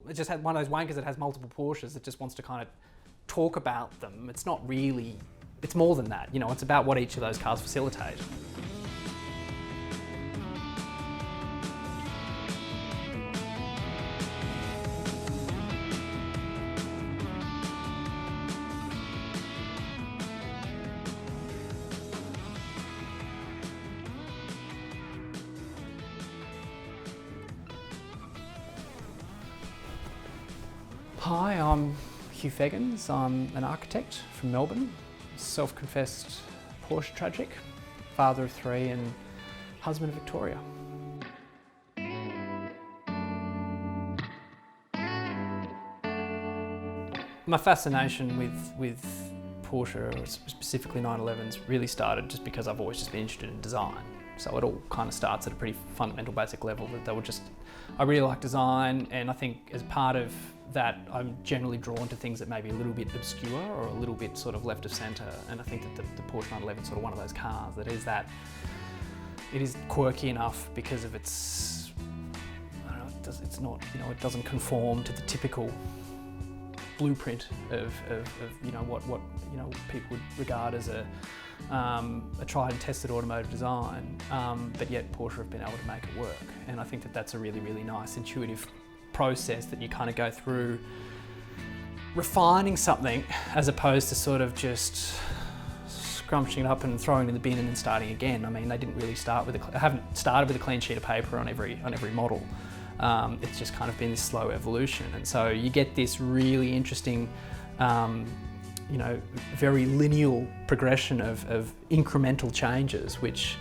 It just had one of those wankers that has multiple Porsches that just wants to kind of talk about them. It's not really, it's more than that, you know, it's about what each of those cars facilitate. Hi, I'm Hugh Feggans. I'm an architect from Melbourne, self-confessed Porsche tragic, father of 3 and husband of Victoria. My fascination with Porsche, or specifically 911s, really started just because I've always just been interested in design. So it all kind of starts at a pretty fundamental basic level that I really like design, and I think as part of that I'm generally drawn to things that may be a little bit obscure or a little bit sort of left of centre, and I think that the Porsche 911 is sort of one of those cars that it is quirky enough because of its, I don't know, it's not, you know, it doesn't conform to the typical blueprint of you know what you know people would regard as a tried and tested automotive design, but yet Porsche have been able to make it work, and I think that that's a really, really nice intuitive process that you kind of go through refining something as opposed to sort of just scrunching it up and throwing it in the bin and then starting again. I mean, they didn't really start with I haven't started with a clean sheet of paper on every model. It's just kind of been this slow evolution, and so you get this really interesting you know, very lineal progression of incremental changes which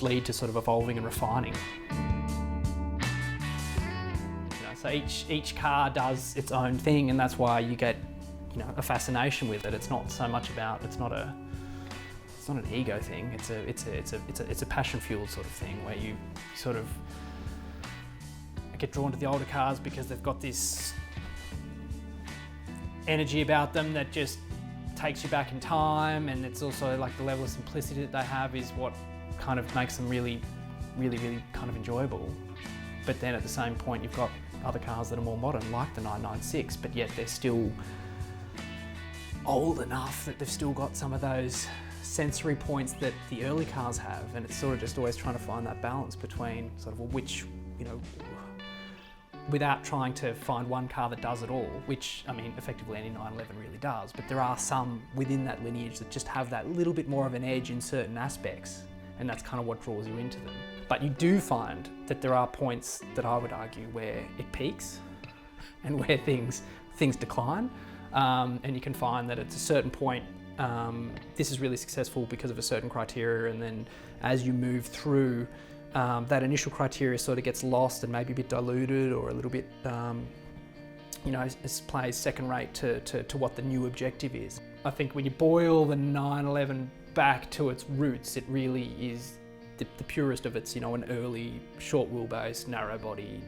lead to sort of evolving and refining. You know, so each car does its own thing, and that's why you get, you know, a fascination with it. It's not so much about, it's not an ego thing. It's a passion-fueled sort of thing where you sort of get drawn to the older cars because they've got this energy about them that just takes you back in time, and it's also like the level of simplicity that they have is what kind of makes them really, really, really kind of enjoyable. But then at the same point you've got other cars that are more modern, like the 996, but yet they're still old enough that they've still got some of those sensory points that the early cars have, and it's sort of just always trying to find that balance between sort of which, you know, without trying to find one car that does it all, which, I mean, effectively any 911 really does, but there are some within that lineage that just have that little bit more of an edge in certain aspects, and that's kind of what draws you into them. But you do find that there are points that I would argue where it peaks and where things decline, and you can find that at a certain point this is really successful because of a certain criteria, and then as you move through that initial criteria sort of gets lost and maybe a bit diluted or a little bit, you know, plays second rate to what the new objective is. I think when you boil the 911 back to its roots, it really is the purest of its, you know, an early short wheelbase, narrow body,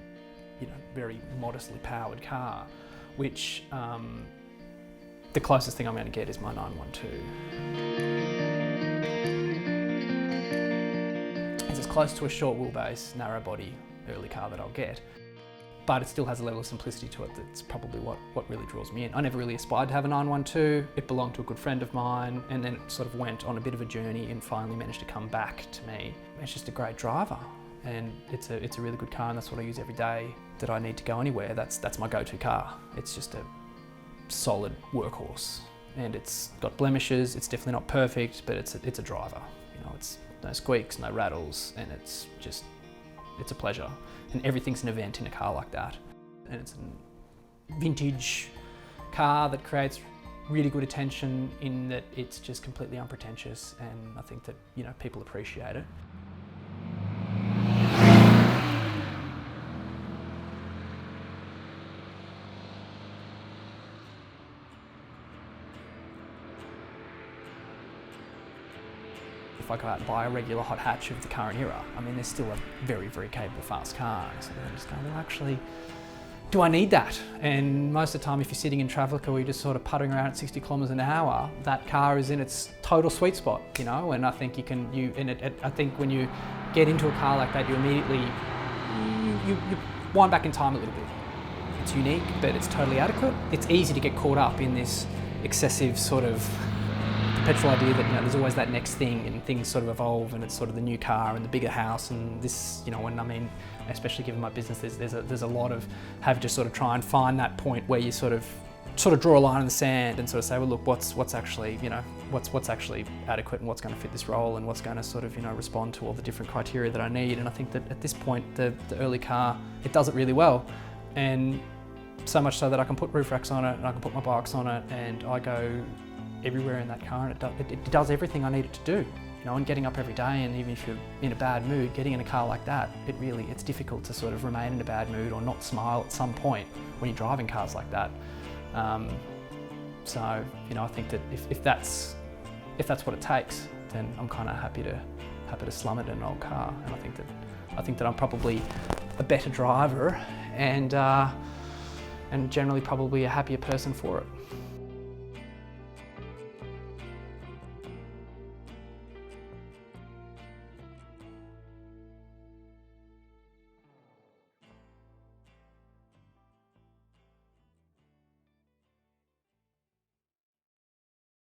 you know, very modestly powered car, which the closest thing I'm going to get is my 912. It's as close to a short wheelbase, narrow body, early car that I'll get, but it still has a level of simplicity to it that's probably what really draws me in. I never really aspired to have a 912, it belonged to a good friend of mine, and then it sort of went on a bit of a journey and finally managed to come back to me. It's just a great driver, and it's a really good car, and that's what I use every day that I need to go anywhere. That's my go-to car. It's just a solid workhorse, and it's got blemishes. It's definitely not perfect, but it's a driver. You know, it's no squeaks, no rattles, and it's a pleasure. And everything's an event in a car like that. And it's a vintage car that creates really good attention in that it's just completely unpretentious, and I think that, you know, people appreciate it. If I go out and buy a regular hot hatch of the current era, I mean, there's still a very, very capable fast car. So I'm just going, well, actually, do I need that? And most of the time, if you're sitting in traffic or you're just sort of puttering around at 60 kilometres an hour, that car is in its total sweet spot, you know. And I think I think when you get into a car like that, you immediately you wind back in time a little bit. it's unique, but it's totally adequate. It's easy to get caught up in this excessive sort of perpetual idea that, you know, there's always that next thing and things sort of evolve, and it's sort of the new car and the bigger house and this, you know, and I mean, especially given my business, there's a lot of having to sort of try and find that point where you sort of draw a line in the sand and sort of say, well, look, what's actually, you know, what's actually adequate and what's going to fit this role and what's going to sort of, you know, respond to all the different criteria that I need. And I think that at this point, the early car, it does it really well. And so much so that I can put roof racks on it and I can put my bikes on it, and I go everywhere in that car, and it does everything I need it to do. You know, and getting up every day, and even if you're in a bad mood, getting in a car like that, it's difficult to sort of remain in a bad mood or not smile at some point when you're driving cars like that. So, you know, I think that if that's what it takes, then I'm kind of happy to slum it in an old car. And I think that I'm probably a better driver and generally probably a happier person for it.